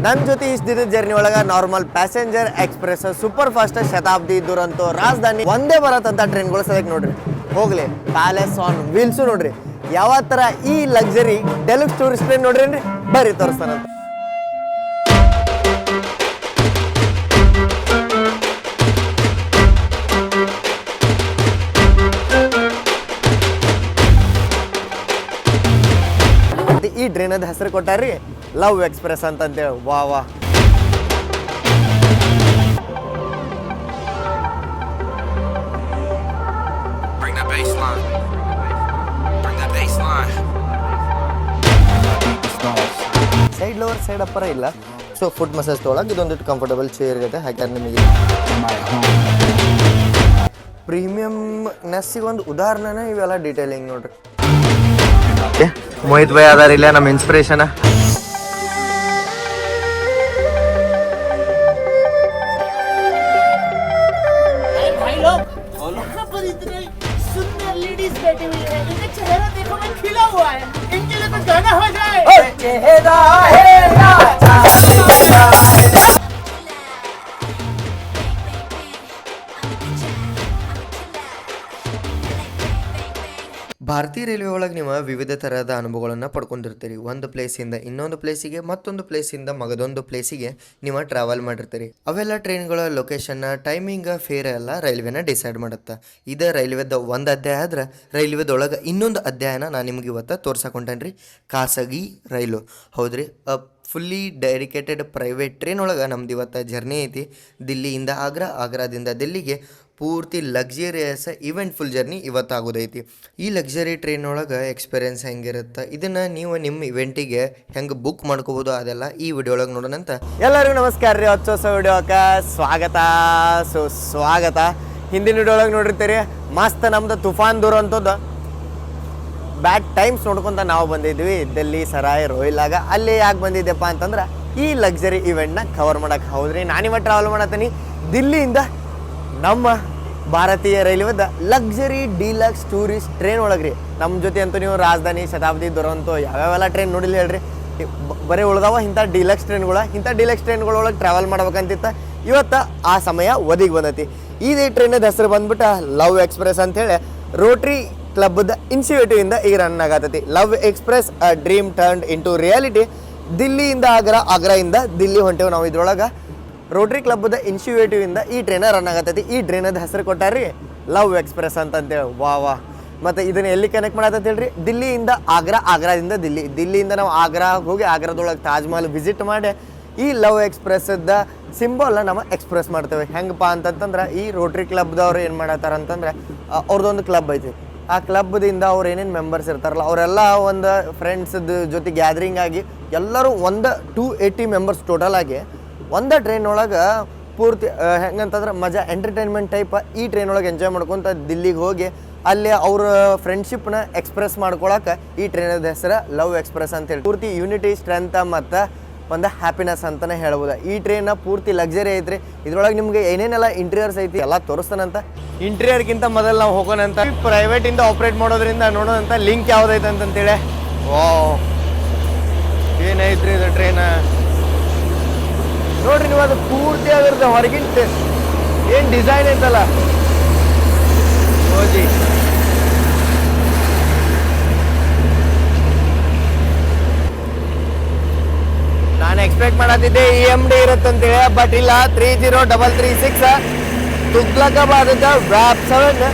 ನನ್ನ ಜೊತೆ ಇಷ್ಟು ದಿನದ ಜರ್ನಿ ಒಳಗೆ normal passenger express super fast Shatabdi Duronto ರಾಜಧಾನಿ ಒಂದೇ ಬರತ್ತಂತ ಟ್ರೈನ್ಗಳು ಸದ್ಯಕ್ಕೆ ನೋಡ್ರಿ. ಹೋಗ್ಲಿ ಪ್ಯಾಲೇಸ್ ಆನ್ ವೀಲ್ಸು ನೋಡ್ರಿ. ಯಾವ ಥರ ಈ ಲಕ್ಸರಿ ಡೆಲಕ್ಸ್ ಟೂರಿಸ್ಟ್ ಟ್ರೈನ್ ನೋಡ್ರಿ ಬರ್ರಿ ತೋರಿಸ್ತಾನಂತ. ಈ ಟ್ರೈನದ ಹೆಸರು ಕೊಟ್ಟಾರ್ರಿ ಲವ್ ಎಕ್ಸ್ಪ್ರೆಸ್ ಅಂತಂತೇಳಿ. ವಾ ವಾ ಸೈಡ್ ಲವರ್ ಸೈಡ್ ಅಪ್ಪರ ಇಲ್ಲ. ಸೊ ಫುಡ್ ಮಸಾಜ್ ತೊಗೊಳಕ್ಕೆ ಇದೊಂದಿಟ್ಟು ಕಂಫರ್ಟಬಲ್ ಚೇರ್ ಇರುತ್ತೆ. ಹಾಗಾದ್ರೆ ನಿಮಗೆ ಪ್ರೀಮಿಯಂ ನೆಸ್ಸಿಗೆ ಒಂದು ಉದಾಹರಣೆನ ಇವೆಲ್ಲ ಡೀಟೇಲಿಂಗ್ ನೋಡ್ರಿ. ಮೋಹಿತ್ ಭಾಯ್ ಅದಾರ ಇಲ್ಲ ನಮ್ಮ ಇನ್ಸ್ಪಿರೇಷನ್. ಭಾರತೀಯ ರೈಲ್ವೆ ಒಳಗೆ ನೀವು ವಿವಿಧ ಥರದ ಅನುಭವಗಳನ್ನು ಪಡ್ಕೊಂಡಿರ್ತೀರಿ. ಒಂದು ಪ್ಲೇಸಿಂದ ಇನ್ನೊಂದು ಪ್ಲೇಸಿಗೆ, ಮತ್ತೊಂದು ಪ್ಲೇಸಿಂದ ಮಗದೊಂದು ಪ್ಲೇಸಿಗೆ ನೀವು ಟ್ರಾವೆಲ್ ಮಾಡಿರ್ತೀರಿ. ಅವೆಲ್ಲ ಟ್ರೈನ್ಗಳ ಲೊಕೇಶನ್, ಟೈಮಿಂಗ್, ಫೇರ್ ಎಲ್ಲ ರೈಲ್ವೆನ ಡಿಸೈಡ್ ಮಾಡುತ್ತೆ. ಇದು ರೈಲ್ವೆದ ಒಂದು ಅಧ್ಯಾಯ ಆದ್ರೆ ರೈಲ್ವೆದೊಳಗೆ ಇನ್ನೊಂದು ಅಧ್ಯಾಯನ ನಾನು ನಿಮ್ಗೆ ಇವತ್ತು ತೋರ್ಸಕೊಂಡೇನ್ರಿ. ಖಾಸಗಿ ರೈಲು ಹೌದ್ರಿ. ಫುಲ್ಲಿ ಡೆಡಿಕೇಟೆಡ್ ಪ್ರೈವೇಟ್ ಟ್ರೈನ್ ಒಳಗೆ ನಮ್ದು ಇವತ್ತು ಜರ್ನಿ ಐತಿ. ದಿಲ್ಲಿಯಿಂದ ಆಗ್ರಾ, ಆಗ್ರಾದಿಂದ ದಿಲ್ಲಿಗೆ ಪೂರ್ತಿ ಲಕ್ಸುರಿಯಸ್ ಇವೆಂಟ್ಫುಲ್ ಜರ್ನಿ ಇವತ್ತು ಆಗೋದೈತಿ. ಈ ಲಕ್ಸುರಿ ಟ್ರೈನ್ ಒಳಗೆ ಎಕ್ಸ್ಪೀರಿಯೆನ್ಸ್ ಹೆಂಗಿರುತ್ತೆ, ಇದನ್ನು ನೀವು ನಿಮ್ಮ ಇವೆಂಟಿಗೆ ಹೆಂಗೆ ಬುಕ್ ಮಾಡ್ಕೋಬೋದು, ಅದೆಲ್ಲ ಈ ವಿಡಿಯೋ ಒಳಗೆ ನೋಡೋಣಂತ. ಎಲ್ಲರಿಗೂ ನಮಸ್ಕಾರ ರೀ. ಹೊಸ ವಿಡಿಯೋಕ್ಕೆ ಸ್ವಾಗತ. ಹಿಂದಿನ ವಿಡಿಯೋ ಒಳಗೆ ನೋಡಿರ್ತೀರಿ ಮಸ್ತ್ ನಮ್ದು ತುಫಾನ್ ದುರಂತದ್ದು ಬ್ಯಾಡ್ ಟೈಮ್ಸ್ ನೋಡ್ಕೊಂತ ನಾವು ಬಂದಿದ್ವಿ ದಿಲ್ಲಿ ಸರಾಯ್ ರೋಹಿಲಾಗ. ಅಲ್ಲಿ ಯಾಕೆ ಬಂದಿದ್ದೆಪ್ಪ ಅಂತಂದ್ರೆ ಈ ಲಕ್ಸುರಿ ಇವೆಂಟ್ನ ಕವರ್ ಮಾಡೋಕೆ. ಹೌದ್ರಿ, ನಾನಿವ ಟ್ರಾವೆಲ್ ಮಾಡತ್ತೀನಿ ದಿಲ್ಲಿಯಿಂದ ನಮ್ಮ ಭಾರತೀಯ ರೈಲ್ವೆದ ಲಕ್ಸುರಿ ಡೀಲಕ್ಸ್ ಟೂರಿಸ್ಟ್ ಟ್ರೈನ್ ಒಳಗೆ ರೀ. ನಮ್ಮ ಜೊತೆ ಅಂತೂ ನೀವು ರಾಜಧಾನಿ, ಶತಾಬ್ದಿ, ದುರಂತೋ ಯಾವ್ಯಾವೆಲ್ಲ ಟ್ರೈನ್ ನೋಡಿಲ್ಲ ಹೇಳ್ರಿ. ಬರೀ ಉಳ್ದಾವ ಇಂಥ ಡೀಲಕ್ಸ್ ಟ್ರೈನ್ಗಳು. ಇಂಥ ಡೀಲಕ್ಸ್ ಟ್ರೈನ್ಗಳೊಳಗೆ ಟ್ರಾವೆಲ್ ಮಾಡ್ಬೇಕಂತಿತ್ತ. ಇವತ್ತು ಆ ಸಮಯ ಒದಗಿ ಬಂದೈತಿ. ಇದೇ ಟ್ರೈನದ ಹೆಸರು ಬಂದ್ಬಿಟ್ಟು ಲವ್ ಎಕ್ಸ್ಪ್ರೆಸ್ ಅಂಥೇಳಿ ರೋಟ್ರಿ ಕ್ಲಬ್ದ ಇನಿಷಿಯೇಟಿವ್ ಇಂದ ಈಗ run ಆಗತ್ತೈತಿ. Love express a dream turned into reality. ದಿಲ್ಲಿಯಿಂದ Agra, ಆಗ್ರಾಯಿಂದ Delhi ಹೊಂಟೇವು ನಾವು. ಇದ್ರೊಳಗೆ ರೋಟ್ರಿ ಕ್ಲಬ್ದ ಇನಿಷಿಯೇಟಿವ್ ಇಂದ ಈ ಟ್ರೈನ ರನ್ ಆಗತ್ತೈತಿ. ಈ ಟ್ರೈನದ ಹೆಸರು ಕೊಟ್ಟಾರ್ರಿ ಲವ್ ಎಕ್ಸ್ಪ್ರೆಸ್ ಅಂತಂತೇಳಿ. ವಾ ವಾ. ಮತ್ತು ಇದನ್ನ ಎಲ್ಲಿ ಕನೆಕ್ಟ್ ಮಾಡತ್ತಂತ ಹೇಳ್ರಿ, ದಿಲ್ಲಿಯಿಂದ ಆಗ್ರಾ, ಆಗ್ರಾದಿಂದ ದಿಲ್ಲಿ. ದಿಲ್ಲಿಯಿಂದ ನಾವು ಆಗ್ರಾ ಹೋಗಿ ಆಗ್ರಾದೊಳಗೆ ತಾಜ್ ಮಹಲ್ ವಿಸಿಟ್ ಮಾಡಿ ಈ ಲವ್ ಎಕ್ಸ್ಪ್ರೆಸ್ದ ಸಿಂಬಲ್ನ ನಾವು ಎಕ್ಸ್ಪ್ರೆಸ್ ಮಾಡ್ತೇವೆ. ಹೆಂಗಪ್ಪ ಅಂತಂತಂದ್ರೆ ಈ ರೋಟ್ರಿ ಕ್ಲಬ್ದವ್ರು ಏನು ಮಾಡತ್ತಾರ ಅಂತಂದ್ರೆ ಅವ್ರದ್ದೊಂದು ಕ್ಲಬ್ ಐತಿ. ಆ ಕ್ಲಬ್ದಿಂದ ಅವ್ರು ಏನೇನು ಮೆಂಬರ್ಸ್ ಇರ್ತಾರಲ್ಲ ಅವರೆಲ್ಲ ಒಂದು ಫ್ರೆಂಡ್ಸ್ದ ಜೊತೆ ಗ್ಯಾದರಿಂಗ್ ಆಗಿ ಎಲ್ಲರೂ 280 ಮೆಂಬರ್ಸ್ ಟೋಟಲ್ ಆಗಿ ಒಂದು ಟ್ರೈನ್ ಒಳಗೆ ಪೂರ್ತಿ ಹೆಂಗಂತಂದ್ರೆ ಮಜಾ ಎಂಟರ್ಟೈನ್ಮೆಂಟ್ ಟೈಪ್ ಈ ಟ್ರೈನ್ ಒಳಗೆ ಎಂಜಾಯ್ ಮಾಡ್ಕೊತ ದಿಲ್ಲಿಗೆ ಹೋಗಿ ಅಲ್ಲಿ ಅವ್ರ ಫ್ರೆಂಡ್ಶಿಪ್ನ ಎಕ್ಸ್ಪ್ರೆಸ್ ಮಾಡ್ಕೊಳಕ್ಕೆ ಈ ಟ್ರೈನದ ಹೆಸರು ಲವ್ ಎಕ್ಸ್ಪ್ರೆಸ್ ಅಂತೇಳಿ. ಪೂರ್ತಿ ಯೂನಿಟಿ, ಸ್ಟ್ರೆಂತ್ ಮತ್ತು ಒಂದು ಹ್ಯಾಪಿನೆಸ್ ಅಂತಲೇ ಹೇಳ್ಬೋದು. ಈ ಟ್ರೈನ ಪೂರ್ತಿ ಲಕ್ಸುರಿ ಐತ್ರಿ. ಇದ್ರೊಳಗೆ ನಿಮಗೆ ಏನೇನೆಲ್ಲ ಇಂಟೀರಿಯರ್ಸ್ ಐತಿ ಎಲ್ಲ ತೋರಿಸ್ತಾನಂತ. ಇಂಟೀರಿಯರ್ಗಿಂತ ಮೊದಲು ನಾವು ಹೋಗೋಣಂತ. ಪ್ರೈವೇಟಿಂದ ಆಪ್ರೇಟ್ ಮಾಡೋದ್ರಿಂದ ನೋಡೋಣಂತ ಲಿಂಕ್ ಯಾವುದೈತೆ ಅಂತಂತೇಳಿ. ವಾ ಏನೈತ್ರಿ ಇದು ಟ್ರೈನ ನೋಡ್ರಿ ನೀವು. ಅದು ಪೂರ್ತಿ ಆಗಿರುತ್ತೆ ಹೊರಗಿನ ಏನು ಡಿಸೈನ್ ಐತಲ್ಲ ಹೋಗಿ. ನಾನು ಎಕ್ಸ್ಪೆಕ್ಟ್ ಮಾಡತ್ತಿದ್ದೆ EMD ಇರುತ್ತಂತೇಳಿ, ಬಟ್ ಇಲ್ಲ. 30336 ತುಗ್ಲಕಾಬಾದದ ವ್ಯಾಪ್ 7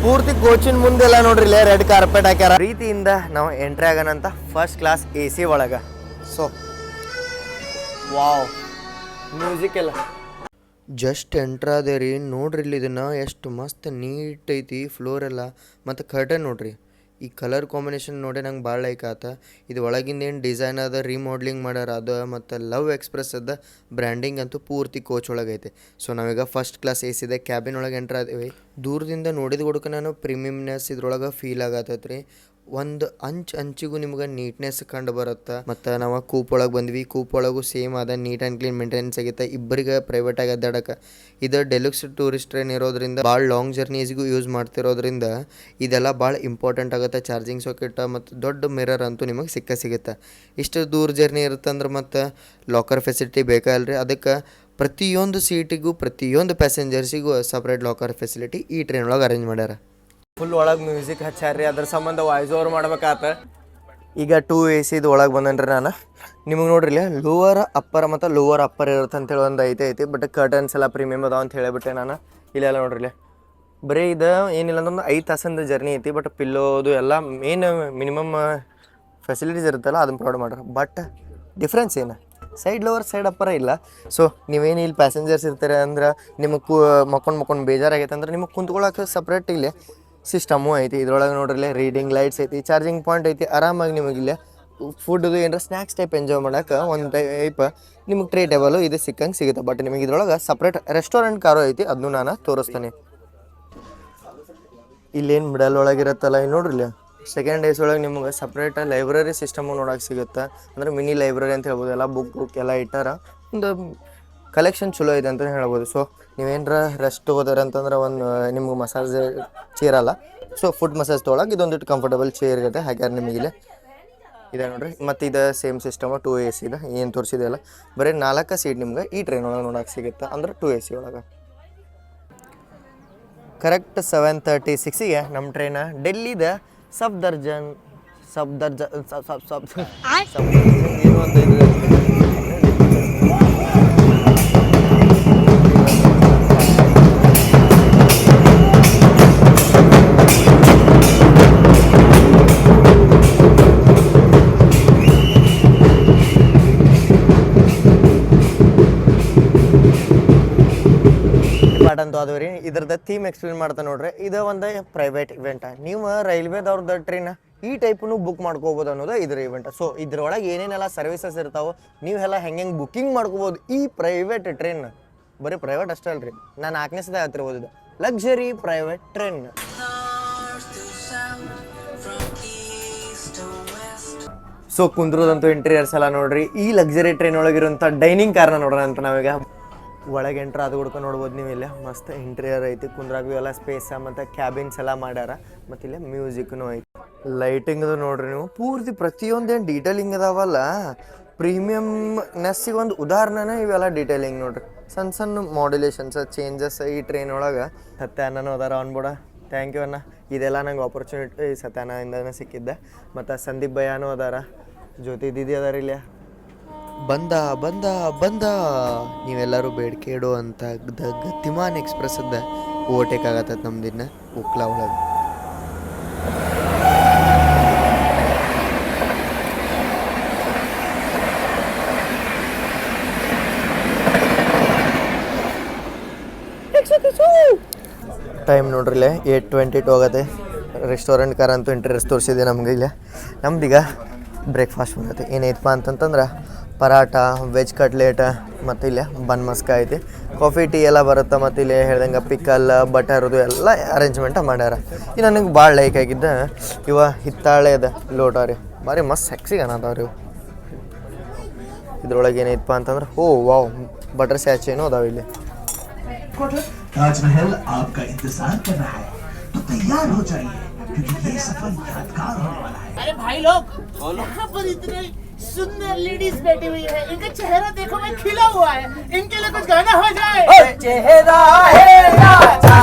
ಪೂರ್ತಿ ಕೋಚಿನ ಮುಂದೆಲ್ಲ ನೋಡ್ರಿ ಇಲ್ಲೇ ರೆಡ್ ಕಾರ್ಪೆಟ್ ಹಾಕ್ಯಾರ. ರೀತಿಯಿಂದ ನಾವು ಎಂಟ್ರಿ ಆಗೋಣಂತ ಫಸ್ಟ್ ಕ್ಲಾಸ್ AC ಒಳಗೆ. ಸೊ ವಾವ್, ಮ್ಯೂಸಿಕ್ ಎಲ್ಲ ಜಸ್ಟ್ ಎಂಟ್ರ್ ಅದೇ ರೀ. ನೋಡ್ರಿ ಇಲ್ಲಿ ಇದನ್ನು ಎಷ್ಟು ಮಸ್ತ್ ನೀಟ್ ಐತಿ ಫ್ಲೋರ್ ಎಲ್ಲ. ಮತ್ತು ಕರ್ಟನ್ ನೋಡ್ರಿ, ಈ ಕಲರ್ ಕಾಂಬಿನೇಷನ್ ನೋಡಿ ನಂಗೆ ಭಾಳ ಲೈಕ್ ಆತ. ಇದು ಒಳಗಿಂದ ಏನು ಡಿಸೈನ್ ಅದ, ರೀಮಾಡ್ಲಿಂಗ್ ಮಾಡ್ಯಾರ ಅದು. ಮತ್ತು ಲವ್ ಎಕ್ಸ್ಪ್ರೆಸ್ ಅದ ಬ್ರ್ಯಾಂಡಿಂಗ್ ಅಂತೂ ಪೂರ್ತಿ ಕೋಚ್ ಒಳಗೆ ಐತೆ. ಸೊ ನಾವೀಗ ಫಸ್ಟ್ ಕ್ಲಾಸ್ AC ಇದೆ ಕ್ಯಾಬಿನ್ ಒಳಗೆ ಎಂಟ್ರ್ ಆದೇವಿ. ದೂರದಿಂದ ನೋಡಿದ ಹುಡುಕ ನಾನು ಪ್ರೀಮಿಯಮ್ನೆಸ್ ಇದ್ರೊಳಗೆ ಫೀಲ್ ಆಗತ್ತೈತೆ ರೀ. ಒಂದು ಅಂಚಿಗೂ ನಿಮ್ಗೆ ನೀಟ್ನೆಸ್ ಕಂಡು ಬರುತ್ತೆ. ಮತ್ತು ನಾವು ಕೂಪ್ ಒಳಗೆ ಬಂದ್ವಿ, ಕೂಪ್ ಒಳಗೂ ಸೇಮ್ ಅದ ನೀಟ್ ಆ್ಯಂಡ್ ಕ್ಲೀನ್ ಮೇಂಟೆನೆನ್ಸ್ ಆಗೈತೆ. ಇಬ್ಬರಿಗೆ ಪ್ರೈವೇಟ್ ಆಗಿ ಅಡ್ಡಾಡಕ್ಕೆ ಇದು ಡೆಲುಕ್ಸ್ ಟೂರಿಸ್ಟ್ ಟ್ರೈನ್ ಇರೋದ್ರಿಂದ ಭಾಳ ಲಾಂಗ್ ಜರ್ನೀಸ್ಗೂ ಯೂಸ್ ಮಾಡ್ತಿರೋದ್ರಿಂದ ಇದೆಲ್ಲ ಭಾಳ ಇಂಪಾರ್ಟೆಂಟ್ ಆಗುತ್ತೆ. ಚಾರ್ಜಿಂಗ್ ಸಾಕೆಟ್ ಮತ್ತು ದೊಡ್ಡ ಮಿರರ್ ಅಂತೂ ನಿಮಗೆ ಸಿಗುತ್ತೆ. ಇಷ್ಟು ದೂರ ಜರ್ನಿ ಇರುತ್ತಂದ್ರೆ ಮತ್ತು ಲಾಕರ್ ಫೆಸಿಲಿಟಿ ಬೇಕಾಗಲ್ರಿ. ಅದಕ್ಕೆ ಪ್ರತಿಯೊಂದು ಸೀಟಿಗೂ ಪ್ರತಿಯೊಂದು ಪ್ಯಾಸೆಂಜರ್ಸಿಗೂ ಸಪ್ರೇಟ್ ಲಾಕರ್ ಫೆಸಿಲಿಟಿ ಈ ಟ್ರೈನ್ ಒಳಗೆ ಅರೇಂಜ್ ಮಾಡ್ಯಾರ. ಫುಲ್ ಒಳಗೆ ಮ್ಯೂಸಿಕ್ ಹಚ್ಚಾರ್ರಿ, ಅದ್ರ ಸಂಬಂಧ ವಾಯ್ಸ್ ಓವರ್ ಮಾಡ್ಬೇಕಾತ. ಈಗ 2 AC ಒಳಗೆ ಬಂದನ್ರಿ ನಾನು. ನಿಮಗೆ ನೋಡ್ರಿ ಇಲ್ಲಿ ಲೋವರ್ ಅಪ್ಪರ್ ಮತ್ತು ಲೋವರ್ ಅಪ್ಪರ್ ಇರುತ್ತೆ ಅಂತೇಳಿ ಒಂದು ಐತಿ. ಬಟ್ ಕರ್ಟನ್ಸ್ ಎಲ್ಲ ಪ್ರೀಮಿಯಮ್ ಅದಾವ ಅಂತ ಹೇಳಿಬಿಟ್ಟೆ ನಾನು. ಇಲ್ಲೆಲ್ಲ ನೋಡ್ರಿ ಇಲ್ಲಿ ಬರೀ ಇದು ಏನಿಲ್ಲ ಅಂತಂದ್ರೆ 5 ತಾಸಿಂದ ಜರ್ನಿ ಐತಿ. ಬಟ್ ಪಿಲ್ಲೋದು ಎಲ್ಲ ಮೇನ್ ಮಿನಿಮಮ್ ಫೆಸಿಲಿಟೀಸ್ ಇರುತ್ತಲ್ಲ ಅದನ್ನು ಪ್ರೊವೈಡ್ ಮಾಡ್ರಿ. ಬಟ್ ಡಿಫ್ರೆನ್ಸ್ ಏನು, ಸೈಡ್ ಲೋವರ್ ಸೈಡ್ ಅಪ್ಪರ ಇಲ್ಲ. ಸೊ ನೀವೇನು ಇಲ್ಲಿ ಪ್ಯಾಸೆಂಜರ್ಸ್ ಇರ್ತಾರೆ ಅಂದ್ರೆ ನಿಮಗೆ ಮಕ್ಕೊಂಡು ಬೇಜಾರಾಗೈತೆ ಅಂದ್ರೆ ನಿಮಗೆ ಕುಂತ್ಕೊಳ್ಳೋಕೆ ಸಪ್ರೇಟ್ ಇಲ್ಲಿ ಸಿಸ್ಟಮು ಐತಿ. ಇದ್ರೊಳಗೆ ನೋಡ್ರಿ ರೀಡಿಂಗ್ ಲೈಟ್ಸ್ ಐತಿ, ಚಾರ್ಜಿಂಗ್ ಪಾಯಿಂಟ್ ಐತಿ. ಆರಾಮಾಗಿ ನಿಮಗಿಲ್ಲ ಫುಡ್ದು ಏನಾರ ಸ್ನ್ಯಾಕ್ಸ್ ಟೈಪ್ ಎಂಜಾಯ್ ಮಾಡೋಕೆ ಒಂದು ಟೈಪ್ ನಿಮಗೆ ಟ್ರೇ ಟೇಬಲು ಇದು ಸಿಗುತ್ತೆ. ಬಟ್ ನಿಮಗೆ ಇದ್ರೊಳಗೆ ಸಪ್ರೇಟ್ ರೆಸ್ಟೋರೆಂಟ್ ಕಾರು ಐತಿ, ಅದನ್ನು ನಾನು ತೋರಿಸ್ತೇನೆ. ಇಲ್ಲೇನು ಮಿಡಲ್ ಒಳಗಿರುತ್ತಲ್ಲ ಇಲ್ಲಿ ನೋಡ್ರಿ ಇಲ್ಲಿ ಸೆಕೆಂಡ್ AC ಒಳಗೆ ನಿಮ್ಗೆ ಸಪ್ರೇಟ್ ಲೈಬ್ರರಿ ಸಿಸ್ಟಮು ನೋಡೋಕೆ ಸಿಗುತ್ತೆ. ಅಂದರೆ ಮಿನಿ ಲೈಬ್ರರಿ ಅಂತ ಹೇಳ್ಬೋದು. ಎಲ್ಲ ಬುಕ್ ಎಲ್ಲ ಇಟ್ಟಾರ, ಒಂದು ಕಲೆಕ್ಷನ್ ಚಲೋ ಇದೆ ಅಂತ ಹೇಳ್ಬೋದು. ಸೊ ನೀವೇನರ ರೆಸ್ಟ್ ತೊಗೋತಾರೆ ಅಂತಂದ್ರೆ ಒಂದು ನಿಮ್ಗೆ ಮಸಾಜ್ ಚೇರ್ ಅಲ್ಲ, ಸೊ ಫುಡ್ ಮಸಾಜ್ ತೊಗೊಳಕ್ಕೆ ಇದೊಂದಿಟ್ಟು ಕಂಫರ್ಟಬಲ್ ಚೇರ್ ಇರುತ್ತೆ ಹಾಕ್ಯಾರ ನಿಮಗಿಲ್ಲಿ ಇದೆ ನೋಡ್ರಿ. ಮತ್ತು ಇದು ಸೇಮ್ ಸಿಸ್ಟಮು 2 AC ಇದೆ. ಏನು ತೋರಿಸಿದೆಯಲ್ಲ ಬರೀ 4 ಸೀಟ್ ನಿಮ್ಗೆ ಈ ಟ್ರೈನ್ ಒಳಗೆ ನೋಡೋಕೆ ಸಿಗುತ್ತೆ, ಅಂದ್ರೆ 2 AC ಒಳಗೆ. ಕರೆಕ್ಟ್ 7:36ಗೆ ನಮ್ಮ ಟ್ರೈನ ಡೆಲ್ಲಿದ ಸಫ್ದರ್ಜನ್ ಏನು ಅಂತ ಇದೆ. ಅಂತೂ ಅದು ರೀ ಇದ್ರದ್ದು ಥೀಮ್ ಎಕ್ಸ್ಪ್ಲೇನ್ ಮಾಡ್ತಾ ನೋಡ್ರಿ. ಇದು ಒಂದು ಪ್ರೈವೇಟ್ ಇವೆಂಟ್. ನೀವು ರೈಲ್ವೇದವ್ರದ್ದು ಟ್ರೈನ್ ಈ ಟೈಪ್ನು ಬುಕ್ ಮಾಡ್ಕೋಬೋದು ಅನ್ನೋದು ಇದ್ರ ಇವೆಂಟ್. ಸೊ ಇದ್ರೊಳಗೆ ಏನೇನೆಲ್ಲ ಸರ್ವಿಸಸ್ ಇರ್ತಾವೆ ನೀವೆಲ್ಲ ಹೆಂಗೆ ಬುಕ್ಕಿಂಗ್ ಮಾಡ್ಕೋಬೋದು ಈ ಪ್ರೈವೇಟ್ ಟ್ರೈನ್. ಬರೀ ಪ್ರೈವೇಟ್ ಅಷ್ಟೇ ಅಲ್ರಿ, ನಾನು 4ನೇ ಸಲ ಹೇಳ್ತಿರ್ಬೋದು ಇದು ಲಕ್ಸರಿ ಪ್ರೈವೇಟ್ ಟ್ರೈನ್. ಸೊ ಕುಂದ್ರೋದಂತೂ ಇಂಟೀರಿಯರ್ಸ್ ಎಲ್ಲ ನೋಡ್ರಿ. ಈ ಲಕ್ಸರಿ ಟ್ರೈನ್ ಒಳಗಿರುವಂಥ ಡೈನಿಂಗ್ ಕಾರ್ನ ನೋಡೋಣ ಅಂತ ನಾವೀಗ. ಒಳಗೆ ಎಂಟ್ರ್ ಅದು ಹುಡ್ಕೊಂಡು ನೋಡ್ಬೋದು ನೀವು. ಇಲ್ಲೇ ಮಸ್ತ್ ಇಂಟೀರಿಯರ್ ಐತಿ, ಕುಂದ್ರಾಗೂ ಎಲ್ಲ ಸ್ಪೇಸ ಮತ್ತು ಕ್ಯಾಬಿನ್ಸ್ ಎಲ್ಲ ಮಾಡ್ಯಾರ. ಮತ್ತು ಇಲ್ಲೇ ಮ್ಯೂಸಿಕ್ನು ಐತಿ, ಲೈಟಿಂಗ್ದು ನೋಡ್ರಿ ನೀವು ಪೂರ್ತಿ ಪ್ರತಿಯೊಂದೇನು ಡೀಟೇಲಿಂಗ್ ಅದಾವಲ್ಲ. ಪ್ರೀಮಿಯಮ್ನೆಸ್ಸಿಗೆ ಒಂದು ಉದಾಹರಣೆನೇ ಇವೆಲ್ಲ ಡೀಟೇಲಿಂಗ್ ನೋಡ್ರಿ. ಸಣ್ಣ ಮಾಡ್ಯುಲೇಷನ್ಸ್ ಚೇಂಜಸ್ ಈ ಟ್ರೈನ್ ಒಳಗೆ. ಸತ್ಯಾನೂ ಅದಾರ ಅನ್ಬೋಡ. ಥ್ಯಾಂಕ್ ಯು ಅಣ್ಣ, ಇದೆಲ್ಲ ನಂಗೆ ಆಪರ್ಚುನಿಟಿ ಸತ್ಯಾನದಿಂದನೇ ಸಿಕ್ಕಿದ್ದೆ. ಮತ್ತು ಸಂದೀಪ್ ಭಯ್ಯನೂ ಅದಾರ, ಜ್ಯೋತಿ ದೀದಿ ಅದಾರ ಇಲ್ಲೇ. ಬಂದ ನೀವೆಲ್ಲರೂ ಬೇಡಿಕೆ ಇಡುವಂಥ ಗತಿಮಾನ್ ಎಕ್ಸ್ಪ್ರೆಸ್ದ ಓವರ್ಟೇಕ್ ಆಗತ್ತದ ನಮ್ದಿನ್ನ ಉಕ್ಲಾ ಒಳಗೆ. ಟೈಮ್ ನೋಡ್ರಿ ಇಲ್ಲೇ 8:22 ಆಗತ್ತೆ. ರೆಸ್ಟೋರೆಂಟ್ ಕಾರ್ ಅಂತೂ ಇಂಟೀರಿಯರ್ಸ್ ತೋರಿಸಿದೆ ನಮ್ಗೆ. ಇಲ್ಲೇ ನಮ್ದೀಗ ಬ್ರೇಕ್ಫಾಸ್ಟ್ ಬರುತ್ತೆ. ಏನೈತಪ್ಪ ಅಂತಂತಂದ್ರೆ ಪರಾಟ, ವೆಜ್ ಕಟ್ಲೆಟ್, ಮತ್ತು ಇಲ್ಲೇ ಬನ್ ಮಸ್ಕ ಐತಿ, ಕಾಫಿ ಟೀ ಎಲ್ಲ ಬರುತ್ತೆ. ಮತ್ತು ಇಲ್ಲಿ ಹೇಳ್ದಂಗೆ ಪಿಕಲ್ ಬಟರ್ದು ಎಲ್ಲ ಅರೇಂಜ್ಮೆಂಟ ಮಾಡ್ಯಾರ. ಈ ನನಗೆ ಭಾಳ ಲೈಕ್ ಆಗಿದ್ದ ಹಿತ್ತಾಳೆದ ಲೋಟ ರೀ, ಭಾರಿ ಮಸ್ತ್ ಸೆಕ್ಸಿಗೆ ಅನ್ನೋದವ್ರಿ ಇವು. ಇದ್ರೊಳಗೆ ಏನೈತಪ್ಪ ಅಂತಂದ್ರೆ ವಾವ್ ಬಟರ್ ಸ್ಯಾಚೇನು ಅದಾವ ಇಲ್ಲಿ. ताजमहल आपका इंतजार कर रहा है, तो तैयार हो जाइए क्योंकि ये सफर यादगार होने वाला है। अरे भाई लोग, यहाँ पर इतने सुंदर लेडीज बैठी हुई है, इनका चेहरा देखो मैं खिला हुआ है, इनके लिए कुछ गाना हो जाए। चेहरा है राजा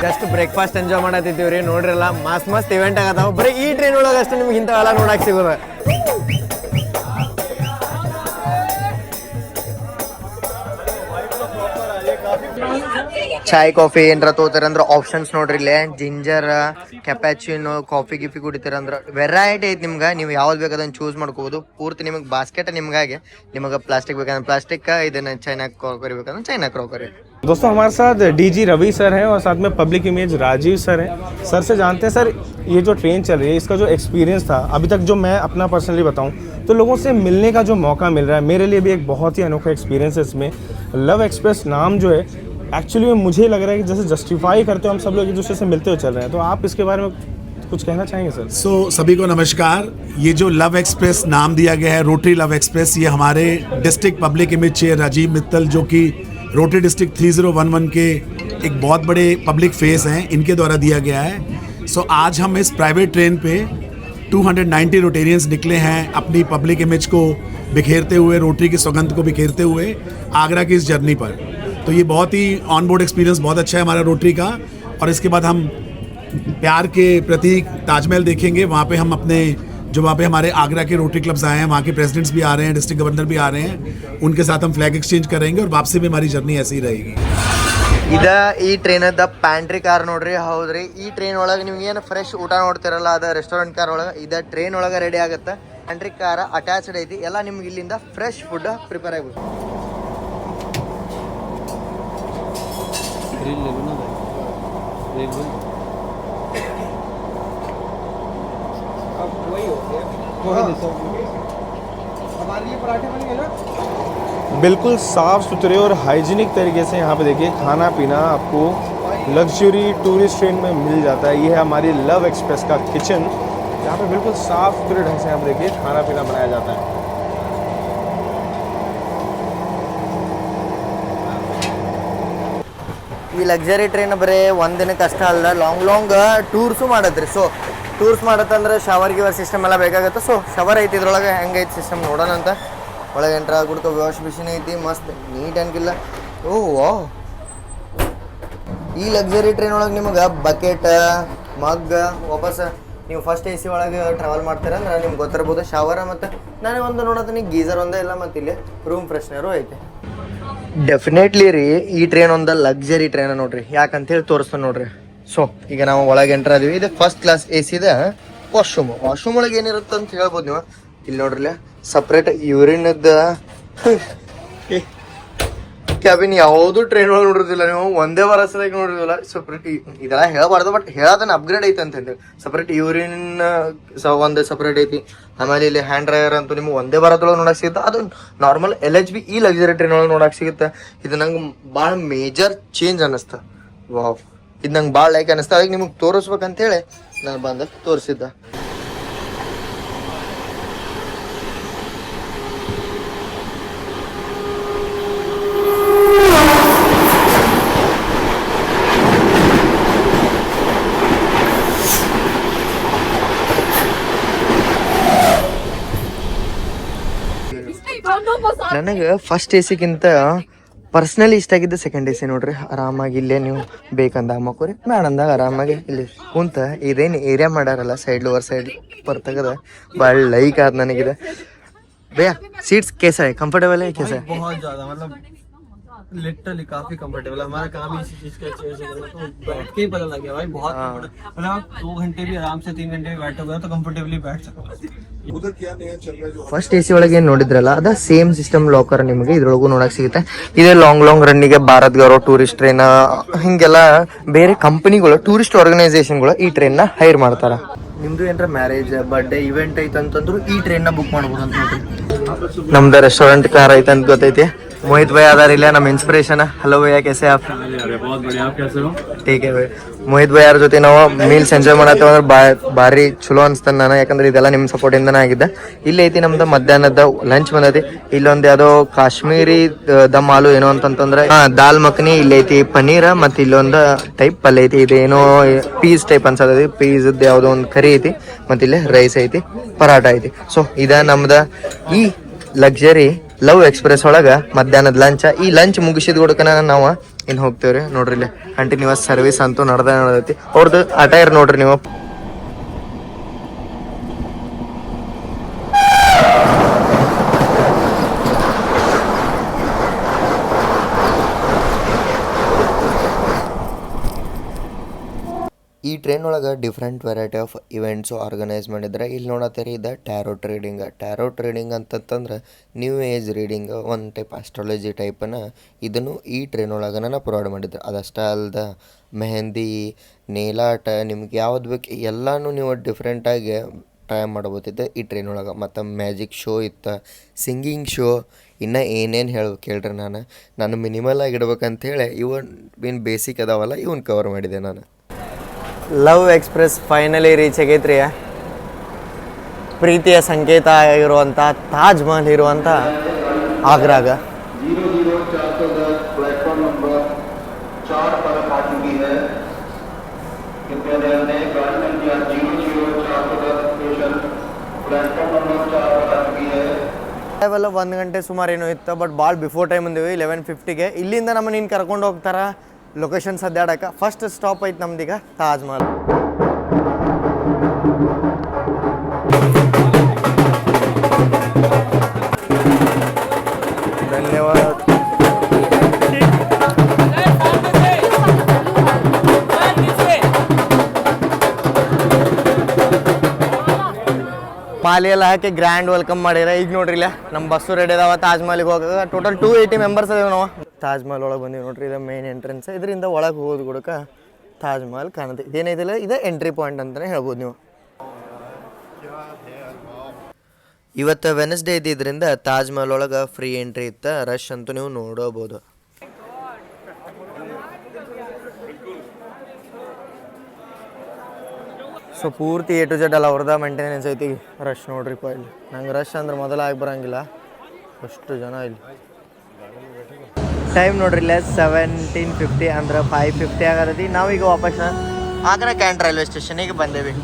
ಜಸ್ಟ್ ಬ್ರೇಕ್ಫಾಸ್ಟ್ ಎಂಜಾಯ್ ಮಾಡತ್ತಿದ್ದೀವಿ ರೀ. ನೋಡ್ರಲ್ಲ ಮಸ್ತ್ ಇವೆಂಟ್ ಆಗತ್ತಾವ. ಬರೀ ಈ ಟ್ರೈನ್ ಒಳಗೆ ಅಷ್ಟೇ ನಿಮ್ಗೆ ಇಂಥವೆಲ್ಲ ನೋಡಕ್ಕೆ ಸಿಗೋದು. ಚಾಯ್ ಕಾಫಿ ಏನಾರ ತಗೋತಾರ ಅಂದ್ರೆ ಆಪ್ಷನ್ಸ್ ನೋಡ್ರಿ ಇಲ್ಲೇ ಜಿಂಜರ್ ಕೆಪಾಚಿನೋ ಕಾಫಿ ಗಿಫಿ ಕುಡಿತೀರ ಅಂದ್ರೆ ವೆರೈಟಿ ಐತಿ ನಿಮ್ಗೆ ನೀವು ಯಾವ್ದು ಬೇಕು ಅದನ್ನ ಚೂಸ್ ಮಾಡ್ಕೋಬೋದು ಪೂರ್ತಿ ನಿಮಗೆ ಬಾಸ್ಕೆಟ್ ನಿಮ್ಗಾಗಿ ನಿಮಗೆ ಪ್ಲಾಸ್ಟಿಕ್ ಬೇಕಂದ್ರೆ ಪ್ಲಾಸ್ಟಿಕ್ ಇದನ್ನ ಚೈನಾ ಕ್ರೋಕರಿ ಬೇಕಂದ್ರೆ ಚೈನಾ ಕ್ರೋಕರಿ दोस्तों हमारे साथ डीजी रवि सर हैं और साथ में पब्लिक इमेज राजीव सर हैं सर से जानते हैं सर ये जो ट्रेन चल रही है इसका जो एक्सपीरियंस था अभी तक जो मैं अपना पर्सनली बताऊं तो लोगों से मिलने का जो मौका मिल रहा है मेरे लिए भी एक बहुत ही अनोखा एक्सपीरियंस है इसमें लव एक्सप्रेस नाम जो है एक्चुअली में मुझे लग रहा है कि जैसे जस्टिफाई करते हो हम सब लोग एक दूसरे से मिलते हुए चल रहे हैं तो आप इसके बारे में कुछ कहना चाहेंगे सर सभी को नमस्कार ये जो लव एक्सप्रेस नाम दिया गया है रोटरी लव एक्सप्रेस ये हमारे district public image chair Rajeev Mittal जो कि रोटरी डिस्ट्रिक्ट 3011 के एक बहुत बड़े पब्लिक फेस हैं इनके द्वारा दिया गया है सो आज हम इस प्राइवेट ट्रेन पे 290 रोटेरियंस निकले हैं अपनी पब्लिक इमेज को बिखेरते हुए रोटरी की सौगंध को बिखेरते हुए आगरा की इस जर्नी पर तो ये बहुत ही ऑन बोर्ड एक्सपीरियंस बहुत अच्छा है हमारा रोटरी का और इसके बाद हम प्यार के प्रतीक ताजमहल देखेंगे वहाँ पे हम अपने जो वहाँ पे हमारे आगरा के रोटरी क्लब्स आए हैं वहाँ के प्रेसिडेंट्स भी आ रहे हैं डिस्ट्रिक्ट गवर्नर भी आ रहे हैं उनके साथ हम फ्लैग एक्सचेंज करेंगे और वापसी में हमारी जर्नी ऐसी ही रहेगी ಇದ ಈ ಟ್ರೈನದ ಪ್ಯಾಂಟ್ರಿ ಕಾರ್ ನೋಡ್ರಿ ಹೌದ್ರಿ ಈ ಟ್ರೈನ್ ಒಳಗೆ ನಿಮ್ಗೆ ಏನು ಫ್ರೆಶ್ ಊಟ ನೋಡ್ತಿರಲ್ಲ ಅದ ರೆಸ್ಟೋರೆಂಟ್ ಕಾರ್ ಒಳಗೆ ಇದ ಟ್ರೈನ್ ಒಳಗೆ ರೆಡಿ ಆಗುತ್ತೆ ಪ್ಯಾಂಟ್ರಿ ಕಾರ್ ಅಟ್ಯಾಚ್ಡ್ ಐತಿ ಎಲ್ಲ ನಿಮ್ಗೆ ಇಲ್ಲಿಂದ ಫ್ರೆಶ್ ಫುಡ್ ಪ್ರಿಪೇರ್ ಆಗ್ಬೋದು बिल्कुल साफ़ सुथरे और हाइजीनिक तरीके से यहाँ पे देखिए खाना पीना आपको लग्जरी टूरिस्ट ट्रेन में मिल जाता है ये है हमारी लव एक्सप्रेस का किचन यहाँ पे बिल्कुल साफ़ सुथरे ढंग से यहाँ पे देखिए खाना पीना बनाया जाता है ಈ ಲಕ್ಸರಿ ಟ್ರೈನ್ ಬರೀ ಒಂದು ದಿನಕ್ಕೆ ಅಷ್ಟೇ ಅಲ್ಲ ಲಾಂಗ್ ಟೂರ್ಸು ಮಾಡತ್ರಿ ಸೊ ಟೂರ್ಸ್ ಮಾಡತ್ತಂದ್ರೆ ಶವರ್ ಗಿವರ್ ಸಿಸ್ಟಮ್ ಎಲ್ಲ ಬೇಕಾಗುತ್ತೆ ಸೊ ಶವರ್ ಐತಿ ಇದ್ರೊಳಗೆ ಹೆಂಗೈತಿ ಸಿಸ್ಟಮ್ ನೋಡೋಣ ಅಂತ ಒಳಗೆ ಎಂಟ್ರ ಗುಡ್ಕೊ ವಾಶ್ ಮಿಷಿನ್ ಐತಿ ಮಸ್ತ್ ನೀಟ್ ಅನ್ಕಿಲ್ಲ ಓ ವಾಹ್ ಈ ಲಕ್ಸರಿ ಟ್ರೈನ್ ಒಳಗೆ ನಿಮಗೆ ಬಕೆಟ್ ಮಗ್ ವಾಪಸ್ ನೀವು ಫಸ್ಟ್ ಎ ಸಿ ಒಳಗೆ ಟ್ರಾವೆಲ್ ಮಾಡ್ತೀರಂದ್ರೆ ನಿಮ್ಗೆ ಗೊತ್ತಿರ್ಬೋದು ಶವರ ಮತ್ತು ನಾನೇ ಒಂದು ನೋಡತ್ತೀನಿ ಗೀಸರ್ ಒಂದೇ ಇಲ್ಲ ಮತ್ತು ಇಲ್ಲಿ ರೂಮ್ ಫ್ರೆಶ್ನರು ಐತೆ ಡೆಫಿನೆಟ್ಲಿ ರೀ ಈ ಟ್ರೈನ್ ಒಂದು ಲಕ್ಸರಿ ಟ್ರೈನ್ ನೋಡ್ರಿ ಯಾಕಂತೇಳಿ ತೋರಿಸ್ತಾನೆ ನೋಡ್ರಿ ಸೊ ಈಗ ನಾವು ಒಳಗೆ ಎಂಟರ್ ಅದೀವಿ ಇದು ಫಸ್ಟ್ ಕ್ಲಾಸ್ ಎ ಸಿ ಇದೆ ವಾಶ್ರೂಮ್ ಒಳಗೆ ಏನಿರುತ್ತೆ ಅಂತ ಹೇಳ್ಬೋದು ನೀವು ಇಲ್ಲಿ ನೋಡ್ರಿ ಸಪ್ರೇಟ್ ಯೂರಿನ್ದ ಕ್ಯಾಬಿನ್ ಯಾವುದು ಟ್ರೈನ್ ಒಳಗೆ ನೋಡಿರ್ತಿಲ್ಲ ನೀವು ಒಂದೇ ಬರಸದಾಗ ನೋಡಿರಲಿಲ್ಲ ಸಪ್ರೇಟ್ ಇದೆಲ್ಲ ಹೇಳಬಾರ್ದು ಬಟ್ ಹೇಳೋದನ್ನ ಅಪ್ಗ್ರೇಡ್ ಐತೆ ಅಂತ ಹೇಳಿ ಸಪ್ರೇಟ್ ಯೂರಿನ್ ಒಂದು ಸಪ್ರೇಟ್ ಐತಿ ಆಮೇಲೆ ಇಲ್ಲಿ ಹ್ಯಾಂಡ್ ಡ್ರೈಯರ್ ಅಂತೂ ನಿಮ್ಗೆ ಒಂದೇ ಬರೋದ್ರೊಳಗೆ ನೋಡಕ್ಕೆ ಸಿಗುತ್ತೆ ಅದು ನಾರ್ಮಲ್ LHB ಈ ಲಕ್ಸರಿ ಟ್ರೈನ್ ಒಳಗೆ ನೋಡಕ್ಕೆ ಸಿಗುತ್ತೆ ಇದು ನಂಗೆ ಭಾಳ ಮೇಜರ್ ಚೇಂಜ್ ಅನ್ನಿಸ್ತು ವಾವ್ ಇದು ನಂಗೆ ಭಾಳ ಲೈಕ್ ಅನ್ನಿಸ್ತು ಅದಕ್ಕೆ ನಿಮಗೆ ತೋರಿಸ್ಬೇಕಂತೇಳಿ ನಾನು ಬಂದ ತೋರಿಸಿದ್ದ ನನಗೆ ಫಸ್ಟ್ ಎ ಸಿಗಿಂತ ಪರ್ಸ್ನಲಿ ಇಷ್ಟ ಆಗಿದ್ದ ಸೆಕೆಂಡ್ ಎ ಸಿ ನೋಡ್ರಿ ಆರಾಮಾಗಿ ಇಲ್ಲೇ ನೀವು ಬೇಕಂದಾಗ ಮಕ್ಕೋರಿ ಬೇಡಂದಾಗ ಆರಾಮಾಗಿ ಇಲ್ಲಿ ಕುಂತ ಇದೇನು ಏರಿಯಾ ಮಾಡ್ಯಾರಲ್ಲ ಸೈಡ್ ಲೋವರ್ ಸೈಡ್ ಬರ್ತಗದ ಭಾಳ ಲೈಕ್ ಆದ ನನಗಿದೆ भैया सीट्स कैसा है कंफर्टेबल है कैसा है बहुत ज्यादा मतलब लिटरली काफी कंफर्टेबल है हमारा काम ही इसी चीज का तो बैठ के ही पता लग गया भाई बहुत मतलब आप 2 घंटे भी आराम से 3 घंटे भी बैठोगे तो कंफर्टेबली बैठ सकोगे ಫಸ್ಟ್ ಎ ಸಿ ಒಳಗೆ ಏನು ನೋಡಿದ್ರಲ್ಲ ಅದ ಸೇಮ್ ಸಿಸ್ಟಮ್ ಲಾಕರ್ ನಿಮಗೆ ಇದ್ರೊಳಗೂ ನೋಡಕ್ ಸಿಗುತ್ತೆ ಇದೇ ಲಾಂಗ್ ರನ್ನಿಗೆ ಭಾರತ್ ಗೌರವ್ ಟೂರಿಸ್ಟ್ ಟ್ರೈನ್ ಹಿಂಗೆಲ್ಲ ಬೇರೆ ಕಂಪನಿಗಳು ಟೂರಿಸ್ಟ್ ಆರ್ಗನೈಸೇಷನ್ಗಳು ಈ ಟ್ರೈನ್ ನ ಹೈರ್ ಮಾಡ್ತಾರ ನಿಮ್ದು ಏನಾರ ಮ್ಯಾರೇಜ್ ಬರ್ಡೇ ಇವೆಂಟ್ ಐತೆ ಅಂತಂದ್ರು ಈ ಟ್ರೈನ್ ನ ಬುಕ್ ಮಾಡ್ಬೋದು ಅಂತ ನೋಡ್ರಿ ನಮ್ದು ರೆಸ್ಟೋರೆಂಟ್ ಕಾರ್ ಐತೆ ಅಂತ ಗೊತ್ತೈತಿ मोहित भाई आधार ಇಲ್ಲ ನಮ್ಮ ಇನ್ಸ್ಪಿರೇಷನ್ ಹಲೋ ಭಯ್ಯ कैसे आप बहुत बढ़िया आप कैसे हो ठीक है ಮೋಹಿತ್ ಭಾಯ್ ಅವ್ರ ಜೊತೆ ನಾವು ಮೀಲ್ಸ್ ಎಂಜಾಯ್ ಮಾಡತ್ತೇವೆ ಅಂದ್ರೆ ಭಾರಿ ಚಲೋ ಅನ್ಸ್ತಾನೆ ನಾನು ಯಾಕಂದ್ರೆ ಇದೆಲ್ಲ ನಿಮ್ಮ ಸಪೋರ್ಟ್ ಇಂದನೇ ಆಗಿದ್ದೆ ಇಲ್ಲಿ ಐತಿ ನಮ್ದು ಮಧ್ಯಾಹ್ನದ ಲಂಚ್ ಬಂದೈತಿ ಇಲ್ಲೊಂದು ಯಾವುದೋ ಕಾಶ್ಮೀರಿ ದಮ್ ಆಲು ಏನೋ ಅಂತಂದ್ರೆ ದಾಲ್ ಮಖನಿ ಇಲ್ಲಿ ಐತಿ ಪನ್ನೀರ್ ಮತ್ತೆ ಇಲ್ಲೊಂದು ಟೈಪ್ ಪಲ್ಯ ಐತಿ ಇದೇನೋ ಪೀಸ್ ಟೈಪ್ ಅನ್ಸತೈತಿ ಪೀಸ್ ಯಾವುದೋ ಒಂದು ಕರಿ ಐತಿ ಮತ್ತೆ ಇಲ್ಲಿ ರೈಸ್ ಐತಿ ಪರಾಟ ಐತಿ ಸೊ ಇದ ನಮ್ದ ಈ ಲಕ್ಸರಿ ಲವ್ ಎಕ್ಸ್ಪ್ರೆಸ್ ಒಳಗ ಮಧ್ಯಾಹ್ನದ ಲಂಚ್ ಈ ಲಂಚ್ ಮುಗಿಸಿದ ಹುಡುಕನ ನಾವು ಇನ್ ಹೋಗ್ತೇವ್ರಿ ನೋಡ್ರಿ ಇಲ್ಲಿ ಕಂಟಿನ್ಯೂಸ್ ಸರ್ವಿಸ್ ಅಂತೂ ನಡ್ದೈತಿ ಅವ್ರದ್ದು ಅಟೈರ್ ನೋಡ್ರಿ ನೀವು ಟ್ರೈನ್ ಒಳಗೆ different variety of events organise ಮಾಡಿದ್ರೆ. ಇಲ್ಲಿ ನೋಡತ್ತೀರಿ ಇದು ಟ್ಯಾರೋ ಟ್ರೇಡಿಂಗ್ ಅಂತಂತಂದ್ರೆ ನ್ಯೂ ಏಜ್ ರೀಡಿಂಗ್, ಒಂದು ಟೈಪ್ ಆಸ್ಟ್ರಾಲಜಿ ಟೈಪನ್ನ ಇದನ್ನು ಈ ಟ್ರೈನ್ ಒಳಗನ ಪ್ರೊವೈಡ್ ಮಾಡಿದ್ರು. ಅದಷ್ಟೇ ಅಲ್ದ ಮೆಹಂದಿ, ನೇಲಾಟ, ನಿಮ್ಗೆ ಯಾವ್ದು ಬೇಕು ಎಲ್ಲನೂ ನೀವು ಡಿಫ್ರೆಂಟಾಗಿ ಟ್ರೈ ಮಾಡ್ಬೋದಿತ್ತು ಈ ಟ್ರೈನ್ ಒಳಗೆ. ಮತ್ತು ಮ್ಯಾಜಿಕ್ ಶೋ ಇತ್ತು, ಸಿಂಗಿಂಗ್ ಶೋ, ಇನ್ನು ಏನೇನು ಹೇಳ್ಬೇಕು ಹೇಳ್ರಿ. ನಾನು ಮಿನಿಮಲ್ ಆಗಿಡ್ಬೇಕಂತೇಳಿ ಏನು ಬೇಸಿಕ್ ಅದಾವಲ್ಲ ಇವನ್ ಕವರ್ ಮಾಡಿದೆ ನಾನು. ಲವ್ ಎಕ್ಸ್ಪ್ರೆಸ್ ಫೈನಲಿ ರೀಚ್ ಆಗೈತ್ರಿ. ಪ್ರೀತಿಯ ಸಂಕೇತ ಇರುವಂಥ ತಾಜ್ ಮಹಲ್ ಇರುವಂಥ ಆಗ್ರಾಗ. प्लेटफॉर्म नंबर 4 पर आ चुकी है। कृपया ध्यान दें, गाड़ी संख्या 00410 स्टेशन प्लेटफॉर्म नंबर 4 पर आ चुकी है। ಅವೆಲ್ಲ 1 ಗಂಟೆ ಸುಮಾರು ಏನೋ ಇತ್ತು, ಬಟ್ ಭಾಳ ಬಿಫೋರ್ ಟೈಮ್ ಬಂದೀವಿ 11:50ಗೆ. ಇಲ್ಲಿಂದ ನಮ್ಮನ್ನು ನೀನು ಕರ್ಕೊಂಡು ಹೋಗ್ತಾರ ಲೊಕೇಶನ್ಸ್ ಅಡ್ಡಾಡಕ್ಕೆ. ಫಸ್ಟ್ ಸ್ಟಾಪ್ ಐತೆ ನಮ್ದೀಗ ತಾಜ್ ಮಹಲ್. ಧನ್ಯವಾದ. ಮಾಲಿ ಎಲ್ಲ ಹಾಕಿ ಗ್ರ್ಯಾಂಡ್ ವೆಲ್ಕಮ್ ಮಾಡಿರ. ಈಗ ನೋಡ್ರಿ ಇಲ್ಲ ನಮ್ಮ ಬಸ್ಸು ರೆಡಿ ಅದಾವ ತಾಜ್ ಮಹಲ್ಗೆ ಹೋಗೋಕೆ. ಟೋಟಲ್ 280 ಮೆಂಬರ್ಸ್ ಅದೇವೆ ನಾವು. ತಾಜ್ ಮಹಲ್ ಒಳಗೆ ಬಂದೀವಿ ನೋಡ್ರಿ. ಇದು ಮೇನ್ ಎಂಟ್ರೆನ್ಸ್. ಇದರಿಂದ ಒಳಗೆ ಹೋಗೋದು ಕೂಡ ತಾಜ್ ಮಹಲ್ ಕಾಣುತ್ತೆ. ಇದೇನೈತಿಲ್ಲ ಇದು ಎಂಟ್ರಿ ಪಾಯಿಂಟ್ ಅಂತಲೇ ಹೇಳ್ಬೋದು ನೀವು. ಇವತ್ತು ವೆನ್ಸ್ಡೇ ಇದ್ದಿದ್ದರಿಂದ ತಾಜ್ ಮಹಲ್ ಒಳಗೆ ಫ್ರೀ ಎಂಟ್ರಿ ಇತ್ತು. ರಶ್ ಅಂತೂ ನೀವು ನೋಡಬಹುದು. ಸೊ ಪೂರ್ತಿ A to Z ಅಲ್ಲ ಅವ್ರದ ಮೇಂಟೆನೆನ್ಸ್ ಐತಿ. ರಶ್ ನೋಡ್ರಿಪ್ಪ ಇಲ್ಲಿ. ನಂಗೆ ರಶ್ ಅಂದ್ರೆ ಮೊದಲ ಆಗಿ ಬರೋಂಗಿಲ್ಲ, ಅಷ್ಟು ಜನ ಇಲ್ಲಿ. ಟೈಮ್ ನೋಡ್ರಿ ಇಲ್ಲ 17:50 ಅಂದ್ರೆ 5:50 ಆಗರದಿ. ನಾವೀಗ ವಾಪಸ್ ಆಗ್ರಾ ಕ್ಯಾಂಟ್ ರೈಲ್ವೆ ಸ್ಟೇಷನಿಗೆ ಬಂದೇವಿ.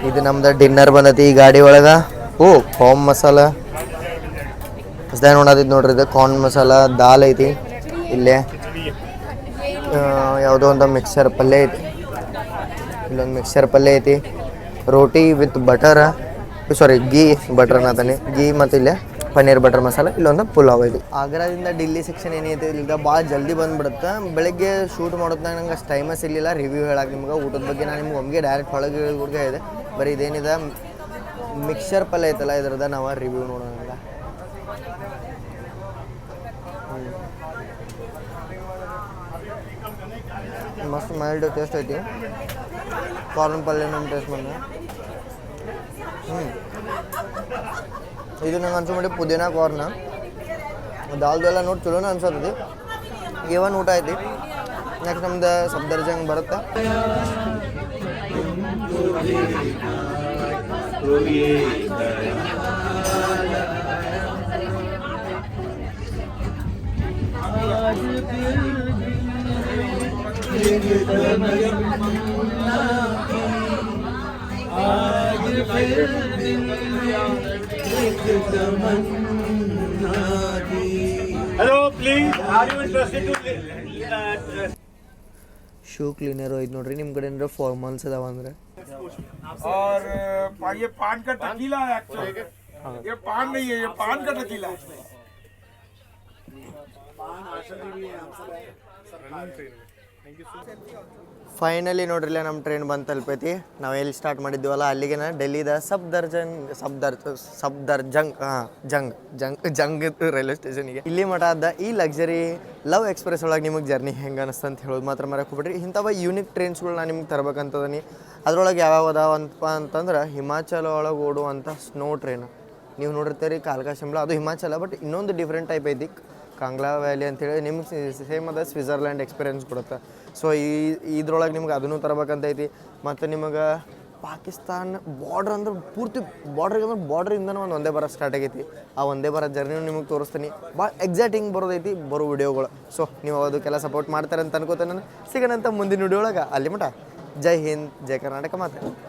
ಇದು ನಮ್ದು ಡಿನ್ನರ್ ಬಂದೈತಿ ಈ ಗಾಡಿ ಒಳಗ. ಓ ಕಾರ್ನ್ ಮಸಾಲ ಹೊಸದಾಗಿ ನೋಡೋದಿದ್ದು ನೋಡ್ರಿ. ಇದು ಕಾರ್ನ್ ಮಸಾಲ ದಾಲ್ ಐತಿ. ಇಲ್ಲೇ ಯಾವುದೋ ಒಂದು ಮಿಕ್ಸರ್ ಪಲ್ಯ ಐತಿ. ಇಲ್ಲೊಂದು ಮಿಕ್ಸರ್ ಪಲ್ಯ ಐತಿ. Roti with butter, sorry ghee butter ಅನ್ನತಾನೆ, ಗೀ ಮತ್ತು ಇಲ್ಲೇ ಪನ್ನೀರ್ ಬಟರ್ ಮಸಾಲ. ಇಲ್ಲೊಂದು ಪುಲಾವ್ ಐತಿ. ಆಗ್ರಾದಿಂದ ಡಿಲ್ಲಿ ಸೆಕ್ಷನ್ ಏನೈತಿ ಇಲ್ಲಿಂದ ಭಾಳ ಜಲ್ದಿ ಬಂದುಬಿಡುತ್ತೆ. ಬೆಳಗ್ಗೆ ಶೂಟ್ ಮಾಡೋದ್ನಾಗ ನಂಗೆ ಅಷ್ಟು ಟೈಮೇ ಸಿಗಲಿಲ್ಲ ರಿವ್ಯೂ ಹೇಳಕ್ಕೆ ನಿಮ್ಗೆ. ಊಟದ ಬಗ್ಗೆ ನಾನು ನಿಮ್ಗೆ ಒಮ್ಗೆ ಡೈರೆಕ್ಟ್ ಒಳಗೆ ಹುಡುಗ ಇದೆ. ಬರೀ ಇದೇನಿದೆ ಮಿಕ್ಸರ್ ಪಲ್ಯ ಐತಲ್ಲ ಇದ್ರದ ನಾವು ರಿವ್ಯೂ ನೋಡೋಣ. ಮಸ್ತ್ ಮೈಲ್ಡ್ ಟೇಸ್ಟ್ ಐತಿ. ಕಾರ್ನ್ ಪಲ್ಯ ನಮ್ಮ ಟೇಸ್ಟ್ ಬಂದ. ಇದು ನಂಗೆ ಅನ್ಸೋ ಮಾಡಿ ಪುದೀನ ಕಾರ್ನ ದಾಲ್ದೆಲ್ಲ ನೋಡಿ ಚಲೋನ ಅನ್ಸತ್ತೈತಿ. ಏವನ್ ಊಟ ಐತಿ. ನೆಕ್ಸ್ಟ್ ನಮ್ದು ಸಫ್ದರ್ಜಂಗ್ ಬರುತ್ತೆ. Hello, please. Are you interested to? Shoe cleaner ಐತೆ ನೋಡ್ರಿ. ನಿಮ್ಮ ಕಡೆ ಏನಾರ ಫಾರ್ಮಲ್ಸ್ ಅದಾವ ಅಂದ್ರೆ. और ये पान का टकीला है एक्चुअली. ये पान नहीं है, ये पान का टकीला है. ಫೈನಲಿ ನೋಡ್ರಿಲ್ಲ ನಮ್ಮ ಟ್ರೈನ್ ಬಂದು ತಲುಪೈತಿ. ನಾವು ಎಲ್ಲಿ ಸ್ಟಾರ್ಟ್ ಮಾಡಿದ್ದೀವಲ್ಲ ಅಲ್ಲಿಗೆ ಡೆಲ್ಲಿದ ಜಂಗ್ ರೈಲ್ವೆ ಸ್ಟೇಷನಿಗೆ. ಇಲ್ಲಿ ಮಠ ಆದ ಈ ಲಕ್ಸರಿ ಲವ್ ಎಕ್ಸ್ಪ್ರೆಸ್ ಒಳಗೆ ನಿಮಗೆ ಜರ್ನಿ ಹೆಂಗೆ ಅನಿಸ್ತು ಅಂತ ಹೇಳೋದು ಮಾತ್ರ ಮರಕ್ಕೆ ಹೋಗ್ಬಿಡ್ರಿ. ಇಂಥವ ಯೂನಿಕ್ ಟ್ರೈನ್ಸ್ಗಳು ನಾನು ನಿಮ್ಗೆ ತರಬೇಕಂತದೀನಿ. ಅದ್ರೊಳಗೆ ಯಾವ್ಯಾವ ಅದಾವಂತಪ್ಪ ಅಂತಂದ್ರೆ ಹಿಮಾಚಲ ಒಳಗೆ ಓಡುವಂಥ ಸ್ನೋ ಟ್ರೈನ್ ನೀವು ನೋಡಿರ್ತೀರಿ. ಕಾಲ್ಕಾ ಶಿಮ್ಲಾ ಅದು ಹಿಮಾಚಲ, ಬಟ್ ಇನ್ನೊಂದು ಡಿಫ್ರೆಂಟ್ ಟೈಪ್ ಐತಿ ಕಾಂಗ್ಲಾ ವ್ಯಾಲಿ ಅಂತೇಳಿ. ನಿಮ್ಗೆ ಸೇಮ್ ಅದ ಸ್ವಿಟ್ಜರ್ಲ್ಯಾಂಡ್ ಎಕ್ಸ್ಪೀರಿಯನ್ಸ್ ಕೊಡುತ್ತೆ. ಸೊ ಇದ್ರೊಳಗೆ ನಿಮ್ಗೆ ಅದನ್ನು ತರಬೇಕಂತ ಐತಿ. ಮತ್ತು ನಿಮಗೆ ಪಾಕಿಸ್ತಾನ ಬಾರ್ಡ್ರ್ ಅಂದ್ರೆ ಪೂರ್ತಿ ಬಾರ್ಡ್ರಿಗೆ ಅಂದ್ರೆ ಬಾರ್ಡ್ರಿಂದನೂ ಒಂದು ಒಂದೇ ಭಾರತ್ ಸ್ಟಾರ್ಟ್ ಆಗೈತಿ. ಆ ಒಂದೇ ಭಾರತ್ ಜರ್ನಿನೂ ನಿಮಗೆ ತೋರಿಸ್ತೀನಿ. ಭಾಳ ಎಕ್ಸೈಟಿಂಗ್ ಬರೋದೈತಿ ಬರೋ ವಿಡಿಯೋಗಳು. ಸೊ ನೀವು ಅದಕ್ಕೆಲ್ಲ ಸಪೋರ್ಟ್ ಮಾಡ್ತಾರೆ ಅಂತ ಅನ್ಕೋತೇನೆ. ಸಿಗೋಣಂತ ಮುಂದಿನ ವಿಡಿಯೋ ಒಳಗೆ. ಅಲ್ಲಿ ಮಟ ಜೈ ಹಿಂದ್, ಜೈ ಕರ್ನಾಟಕ ಮಾತೆ.